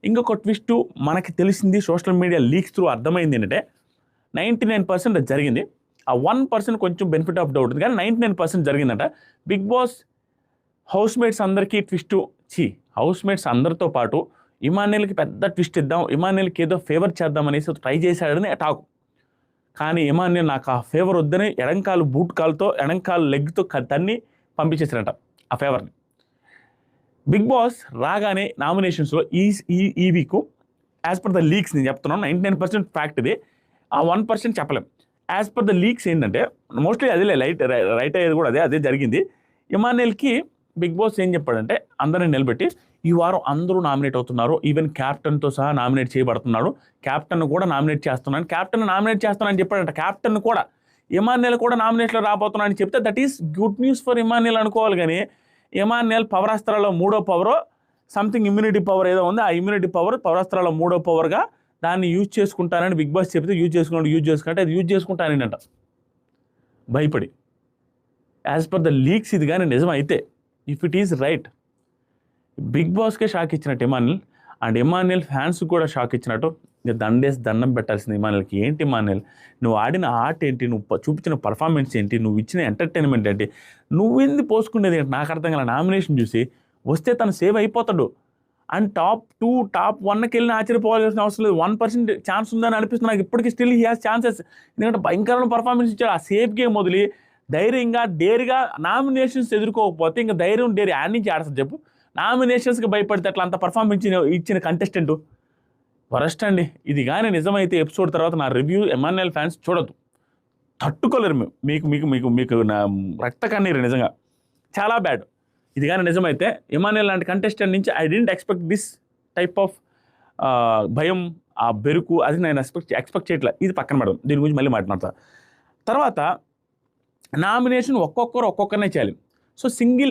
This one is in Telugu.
ఇంకొక ట్విస్ట్ మనకి తెలిసింది సోషల్ మీడియా లీక్స్ త్రూ అర్థమైంది ఏంటంటే 99% అది జరిగింది. ఆ 1% కొంచెం బెనిఫిట్ ఆఫ్ డౌట్ ఉంది, కానీ 99% జరిగిందంట. బిగ్ బాస్ హౌస్ మేట్స్ అందరికీ ట్విస్ట్ హౌస్ మేట్స్ అందరితో పాటు ఇమాన్యుయల్కి పెద్ద ట్విస్ట్ ఇద్దాం, ఇమాన్యుయల్కి ఏదో ఫేవర్ చేద్దాం అనేసి ట్రై చేశాడని టాక్. కానీ ఇమాన్యుయల్ నాకు ఆ ఫేవర్ వద్దని ఎడంకాలు బూట్ కాలుతో ఎడంకాలు లెగ్తో తన్ని పంపించేసారంట ఆ ఫేవర్ని. బిగ్ బాస్ రాగానే నామినేషన్స్లో ఈ week as per the leaks నేను చెప్తున్నాను, 99% ఫ్యాక్ట్ ఇది, ఆ 1% చెప్పలేం. యాజ్ పర్ ద లీక్స్ ఏంటంటే మోస్ట్లీ అదే రైట్ అయ్యేది కూడా అదే జరిగింది. ఇమాన్యుయల్కి బిగ్ బాస్ ఏం చెప్పాడంటే అందరిని నిలబెట్టి ఈ వారం అందరూ నామినేట్ అవుతున్నారు, ఈవెన్ క్యాప్టెన్తో సహా నామినేట్ చేయబడుతున్నాడు, క్యాప్టెన్ కూడా నామినేట్ చేస్తున్నాను చెప్పాడంట. క్యాప్టెన్ కూడా ఇమాన్యుయల్ కూడా నామినేషన్లో రాబోతున్నాడని చెప్తే that is good news for Emmanuel అనుకోవాలి. కానీ ఇమాన్యుయల్ పవరాస్త్రాల్లో 3వ పవర్ సంథింగ్ ఇమ్యూనిటీ పవర్ ఏదో ఉంది, ఆ ఇమ్యూనిటీ పవర్ పవరాస్త్రాల్లో 3వ పవర్గా దాన్ని యూజ్ చేసుకుంటానని బిగ్ బాస్ చెప్తే యూజ్ చేసుకుంటే అది యూజ్ చేసుకుంటానంట భయపడి. యాజ్ పర్ ద లీక్స్ ఇది కానీ నిజం అయితే, if it is right, big బాస్కే షాక్ ఇచ్చినట్టు ఇమాన్యుయల్, అండ్ ఇమాన్యుయల్ ఫ్యాన్స్ కూడా షాక్ ఇచ్చినట్టు. దండం పెట్టాల్సింది ఇమాన్యుయల్కి. ఏంటి ఇమాన్యుయల్, నువ్వు ఆడిన ఆర్ట్ ఏంటి, నువ్వు చూపించిన పర్ఫార్మెన్స్ ఏంటి, నువ్వు ఇచ్చిన ఎంటర్టైన్మెంట్ ఏంటి, నువ్వెందుకు పోసుకునేది ఏంటి నాకు అర్థం కాల. నామినేషన్ చూసి వస్తే తను సేవ్ అయిపోతాడు అండ్ టాప్ 2 టాప్ 1కి వెళ్ళిన ఆశ్చర్యపోవాల్సిన అవసరం లేదు. 1% ఛాన్స్ ఉందని అనిపిస్తుంది నాకు ఇప్పటికీ. స్టిల్ హీ హ్యాస్ ఛాన్సెస్, ఎందుకంటే భయంకరమైన పర్ఫార్మెన్స్ ఇచ్చాడు. ఆ సేఫ్ గేమ్ వదిలి ధైర్యంగా డేర్గా నామినేషన్స్ ఎదుర్కోకపోతే ఇంకా ధైర్యం డేర్ యాడ్ నుంచి ఆడతాడు చెప్పు. నామినేషన్స్కి భయపడితే అట్లా అంత పర్ఫార్మెన్స్ ఇచ్చిన కంటెస్టెంట్ వరస్ట్ అండి. ఇది కానీ నిజమైతే ఎపిసోడ్ తర్వాత నా రివ్యూ ఇమాన్యుయల్ ఫ్యాన్స్ చూడద్దు, తట్టుకోలేరు. మీకు మీకు మీకు మీకు నా రక్త కన్నీరు నిజంగా చాలా బ్యాడ్. ఇది కానీ నిజమైతే ఇమాన్యుయల్ లాంటి కంటెస్టెంట్ నుంచి I didn't expect this type of భయం, ఆ బెరుకు, అది నేను ఎక్స్పెక్ట్ చేయట్లేదు. ఇది పక్కన పెడదాం, దీని గురించి మళ్ళీ మాట్లాడతా. తర్వాత నామినేషన్ ఒక్కొక్కరినే చేయాలి. So single